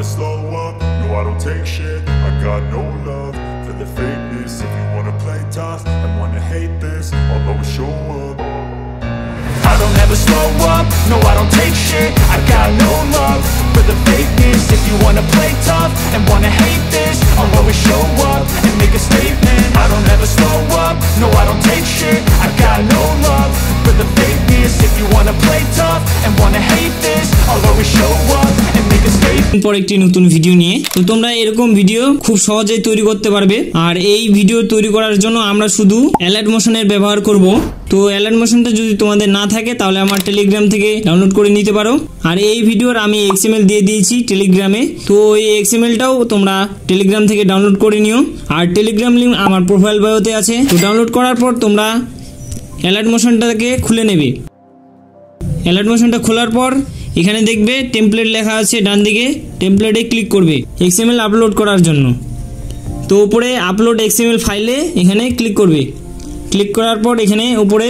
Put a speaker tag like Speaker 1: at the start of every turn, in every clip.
Speaker 1: never slow up, no I don't take shit. I got no love for the fakeness. If you wanna play tough and wanna hate this, I'll always show up. I don't ever slow up, no I don't take shit. I got no love for the fakeness. If you wanna play tough and wanna hate this, I'll always show up and make a statement. I don't ever slow up, no I don't take shit. I got no love for the fakeness. If you wanna play tough and wanna hate this, I'll always show up and make a statement.
Speaker 2: পর একটি নতুন video নিয়ে, তো তোমরা এরকম video খুব সহজেই তৈরি করতে পারবে। আর এই ভিডিও তৈরি করার জন্য আমরা শুধু অ্যালার্ট মোশনের ব্যবহার করব। তো অ্যালার্ট মোশনটা যদি তোমাদের না থাকে তাহলে আমার টেলিগ্রাম থেকে ডাউনলোড করে নিতে পারো। আর এই ভিডিওর আমি XML দিয়ে দিয়েছি টেলিগ্রামে, তো এই XMLটাও তোমরা টেলিগ্রাম থেকে ডাউনলোড করে নিও। আর টেলিগ্রাম লিংক আমার প্রোফাইল বায়োতে আছে। তো ডাউনলোড করার পর তোমরা অ্যালার্ট মোশনটাকে খুলে নেবে। অ্যালার্ট মোশনটা খোলার পর এখানে দেখবে টেমপ্লেট লেখা আছে ডান দিকে, টেমপ্লেটে ক্লিক করবে XML আপলোড করার জন্য। তো উপরে আপলোড XML ফাইলে এখানে ক্লিক করবে। ক্লিক করার পর এখানে উপরে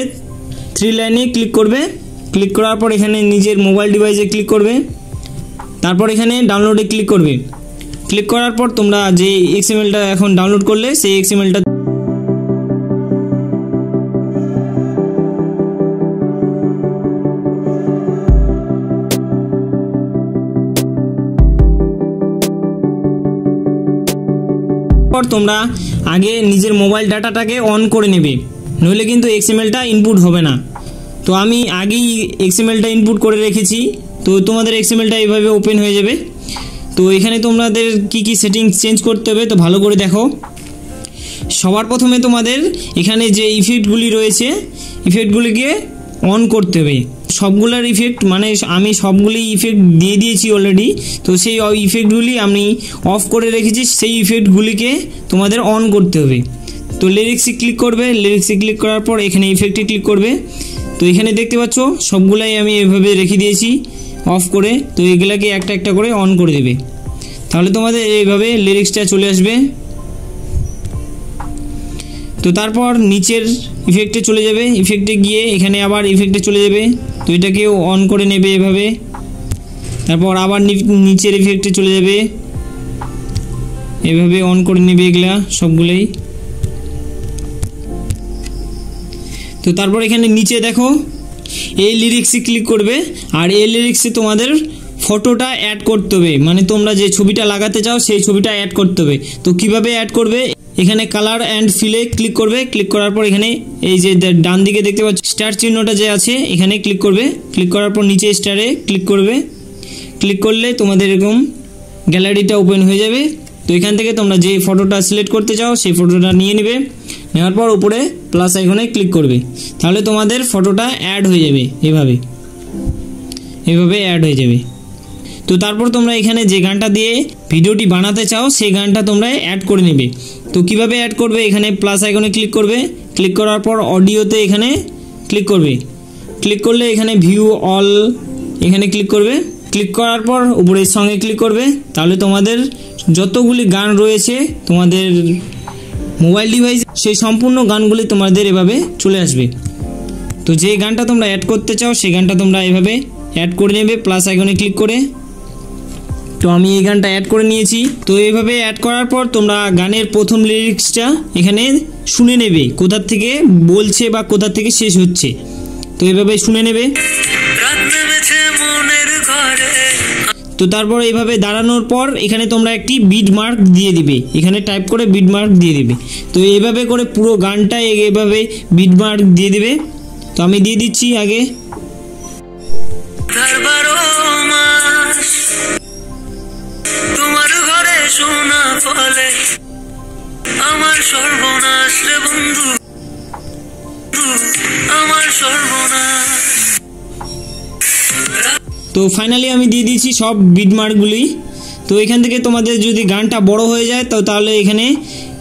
Speaker 2: 3 লাইনে ক্লিক করবে। ক্লিক করার পর এখানে নিজের মোবাইল ডিভাইসে ক্লিক করবে। তারপর এখানে ডাউনলোডে ক্লিক করবে। ক্লিক করার পর তোমরা যে XMLটা এখন ডাউনলোড করলে সেই XMLটা তোমরা আগে নিজের মোবাইল ডাটাটাকে অন করে নেবে, নইলে কিন্তু XMLটা ইনপুট হবে না। তো আমি আগেই XMLটা ইনপুট করে রেখেছি, তো তোমাদের XMLটা এইভাবে ওপেন হয়ে যাবে। তো এখানে তোমাদের কি সেটিংস চেঞ্জ করতে হবে তো ভালো করে দেখো। সবার প্রথমে তোমাদের এখানে যে ইফেক্টগুলি রয়েছে ইফেক্টগুলিকে অন করতে হবে। সবগুলোর ইফেক্ট মানে আমি সবগুলি ইফেক্ট দিয়ে দিয়েছি অলরেডি, তো সেই ইফেক্টগুলি আমি অফ করে রেখেছি, সেই ইফেক্টগুলিকে তোমাদের অন করতে হবে। তো লিরিক্সে ক্লিক করবে। লিরিক্সে ক্লিক করার পর এখানে ইফেক্টে ক্লিক করবে। তো এখানে দেখতে পাচ্ছ সবগুলাই আমি এভাবে রেখে দিয়েছি অফ করে। তো এগুলাকে একটা একটা করে অন করে দেবে, তাহলে তোমাদের এইভাবে লিরিক্সটা চলে আসবে। তো তারপর নিচের ইফেক্টে চলে যাবে। ইফেক্টে গিয়ে এখানে আবার ইফেক্টে চলে যাবে, তো এটাকেও অন করে নেবে এভাবে। তারপর আবার নিচের ইফেক্টে চলে যাবে, এভাবে অন করে নেবে এগুলা সবগুলোই। তো তারপর এখানে নিচে দেখো এই লিরিক্সে ক্লিক করবে। আর এই লিরিক্সে তোমাদের ফটোটা অ্যাড করতে হবে, মানে তোমরা যে ছবিটা লাগাতে চাও সেই ছবিটা অ্যাড করতে হবে। তো কিভাবে অ্যাড করবে, এখানে কালার অ্যান্ড ফিলে ক্লিক করবে। ক্লিক করার পর এখানে এই যে ডান দিকে দেখতে পাচ্ছ স্টার চিহ্নটা যে আছে এখানে ক্লিক করবে। ক্লিক করার পর নিচে স্টারে ক্লিক করবে। ক্লিক করলে তোমাদের এরকম গ্যালারিটা ওপেন হয়ে যাবে। তো এখান থেকে তোমরা যে ফটোটা সিলেক্ট করতে চাও সেই ফটোটা নিয়ে নেবে। নেওয়ার পর উপরে প্লাস আইকনে ক্লিক করবে, তাহলে তোমাদের ফটোটা অ্যাড হয়ে যাবে। এভাবে অ্যাড হয়ে যাবে। তো তারপর তোমরা এখানে যে গানটা দিয়ে ভিডিওটি বানাতে চাও সেই গানটা তোমরা অ্যাড করে নেবে। তো কিভাবে অ্যাড করবে, এখানে প্লাস আইকনে ক্লিক করবে। ক্লিক করার পর অডিওতে এখানে ক্লিক করবে। ক্লিক করলে এখানে ভিউ অল এখানে ক্লিক করবে। ক্লিক করার পর উপরে সঙ্গে ক্লিক করবে, তাহলে তোমাদের যতগুলি গান রয়েছে তোমাদের মোবাইল ডিভাইস সেই সম্পূর্ণ গানগুলি তোমাদের এভাবে চলে আসবে। তো যে গানটা তোমরা অ্যাড করতে চাও সেই গানটা তোমরা এভাবে অ্যাড করে নেবে প্লাস আইকনে ক্লিক করে। তো আমি এই গানটা অ্যাড করে নিয়েছি। তো এইভাবে অ্যাড করার পর তোমরা গানের প্রথম লিরিক্সটা এখানে শুনে নেবে, কোথা থেকে বলছে বা কোথা থেকে শেষ হচ্ছে। তো এইভাবে শুনে নেবে। তো তারপর এইভাবে দাঁড়ানোর পর এখানে তোমরা একটি বিট মার্ক দিয়ে দিবে, এখানে টাইপ করে বিট মার্ক দিয়ে দিবে। তো এইভাবে করে পুরো গানটা এইভাবে বিট মার্ক দিয়ে দিবে। তো আমি দিয়ে দিচ্ছি আগে। তোমার ঘরে সোনা ফলে আমার সর্বনাশ রে বন্ধু, আমার সর্বনাশ। তো ফাইনালি আমি দিয়ে দিয়েছি সব বিট মার্কগুলি। তো এখান থেকে তোমাদের যদি গানটা বড় হয়ে যায় তো তাহলে এখানে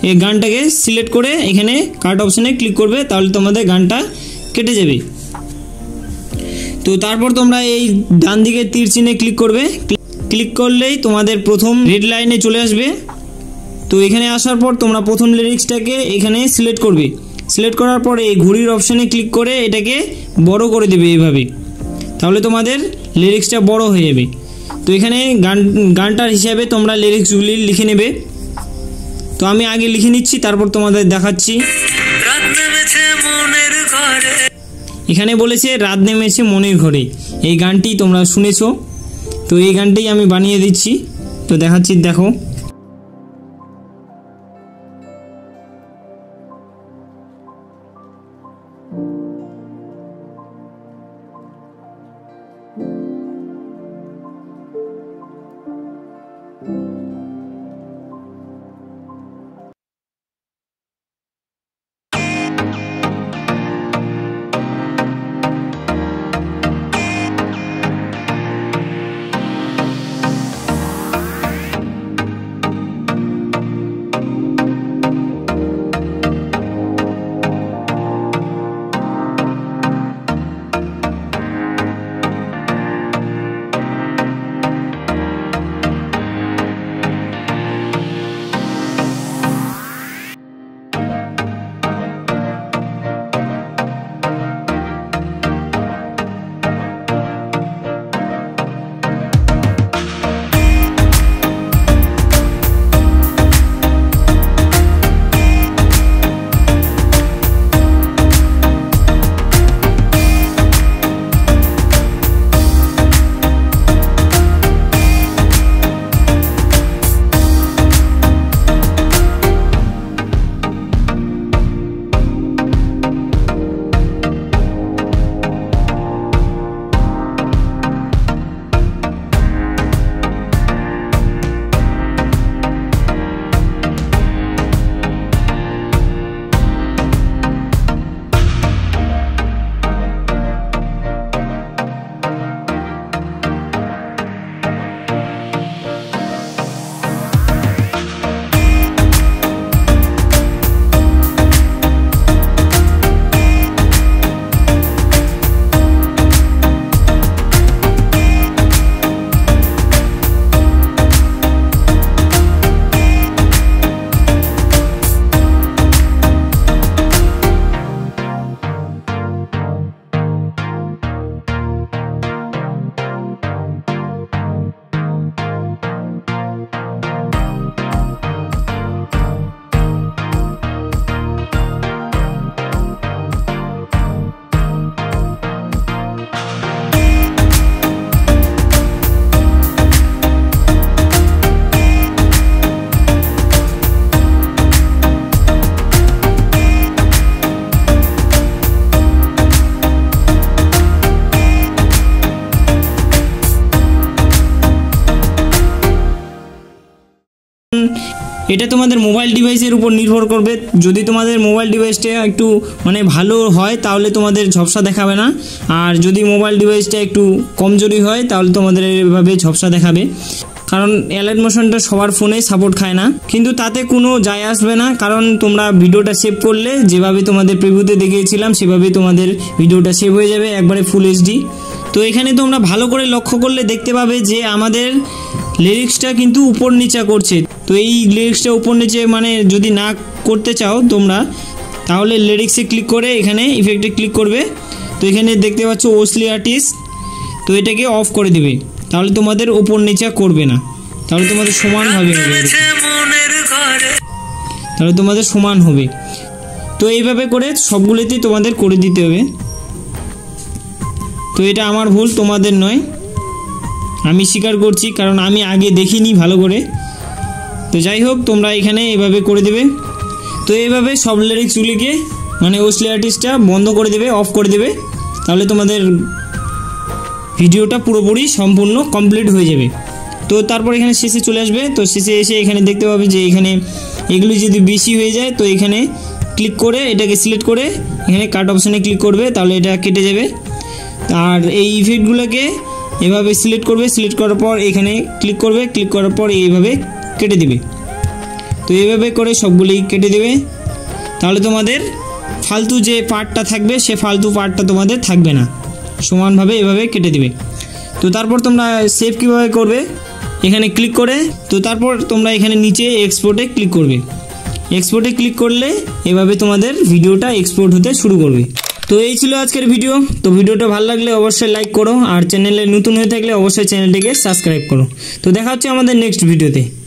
Speaker 2: এই গানটাকে সিলেক্ট করে এখানে কাট অপশনে ক্লিক করবে, তাহলে তোমাদের গানটা কেটে যাবে। তো তারপর তোমরা এই ডান দিকে তীর চিহ্নে ক্লিক করবে। ক্লিক করলেই তোমাদের প্রথম রেড লাইনে চলে আসবে। তো এখানে আসার পর তোমরা প্রথম লিরিক্সটাকে এখানে সিলেক্ট করবে। সিলেক্ট করার পর এই ঘড়ির অপশানে ক্লিক করে এটাকে বড় করে দেবে এইভাবে, তাহলে তোমাদের লিরিক্সটা বড় হয়ে যাবে। তো এখানে গানটার হিসাবে তোমরা লিরিক্সগুলি লিখে নেবে। তো আমি আগে লিখে নিচ্ছি, তারপর তোমাদের দেখাচ্ছি। এখানে বলেছে রাত নেমেছে মনের ঘরে, এই গানটি তোমরা শুনেছো। তো এই গানটাই আমি বানিয়ে দিচ্ছি, তো দেখাচ্ছি, দেখো। এটা তোমাদের মোবাইল ডিভাইসের উপর নির্ভর করবে। যদি তোমাদের মোবাইল ডিভাইসটা একটু ভালো হয় তাহলে তোমাদের ঝপসা দেখাবে না, আর যদি মোবাইল ডিভাইসটা একটু কমজোরি হয় তাহলে তোমাদের এভাবে ঝপসা দেখাবে। কারণ অ্যালাইট মোশনটা সবার ফোনে সাপোর্ট খায় না, কিন্তু তাতে কোনো যায় আসবে না, কারণ তোমরা ভিডিওটা সেভ করলে যেভাবে তোমাদের প্রিভিউতে দেখিয়েছিলাম সেভাবে তোমাদের ভিডিওটা সেভ হয়ে যাবে একবারে ফুল এইচডি। তো এখানে তোমরা ভালো করে লক্ষ্য করলে দেখতে পাবে যে আমাদের লিরিক্সটা কিন্তু উপর নিচা করছে। তো এই লিরিক্সটা উপর নিচে যদি না করতে চাও তোমরা, তাহলে লিরিক্সে ক্লিক করে এখানে ইফেক্টে ক্লিক করবে। তো এখানে দেখতে পাচ্ছ ওসলি আর্টিস্ট, তো এটাকে অফ করে দিবে, তাহলে তোমাদের উপর নিচা করবে না, তাহলে তোমাদের সমান হবে, তাহলে তোমাদের সমান হবে। তো এইভাবে করে সবগুলোতেই তোমাদের করে দিতে হবে। তো এটা আমার ভুল, তোমাদের নয়, আমি স্বীকার করছি, কারণ আমি আগে দেখিনি ভালো করে। তো যাই হোক, তোমরা এখানে এভাবে করে দেবে। তো এইভাবে সব লিরিক্সগুলিকে ওসলি আর্টিস্টটা বন্ধ করে দেবে, অফ করে দেবে, তাহলে তোমাদের ভিডিওটা পুরোপুরি সম্পূর্ণ কমপ্লিট হয়ে যাবে। তো তারপর এখানে শেষে চলে আসবে। তো শেষে এসে এখানে দেখতে পাবে যে এখানে এগুলি যদি বেশি হয়ে যায় তো এখানে ক্লিক করে এটাকে সিলেক্ট করে এখানে কাট অপশানে ক্লিক করবে, তাহলে এটা কেটে যাবে। আর এই ইফেক্টগুলোকে এভাবে সিলেক্ট করবে, সিলেক্ট করার পর এখানে ক্লিক করবে, ক্লিক করার পর এইভাবে কেটে দিবে। তো এইভাবে করে সবগুলি কেটে দেবে, তাহলে তোমাদের ফালতু যে পার্টটা থাকবে সে ফালতু পার্টটা তোমাদের থাকবে না, সমানভাবে এভাবে কেটে দিবে। তো তারপর তোমরা সেভ কীভাবে করবে, এখানে ক্লিক করে, তো তারপর তোমরা এখানে নিচে এক্সপোর্টে ক্লিক করবে। এক্সপোর্টে ক্লিক করলে এভাবে তোমাদের ভিডিওটা এক্সপোর্ট হতে শুরু করবে। তো এই ছিল আজকের ভিডিও। তো ভিডিওটা ভালো লাগলে অবশ্যই লাইক করো, আর চ্যানেলে নতুন হয়ে থাকলে অবশ্যই চ্যানেলটিকে সাবস্ক্রাইব করো। তো দেখা হচ্ছে আমাদের নেক্সট ভিডিওতে।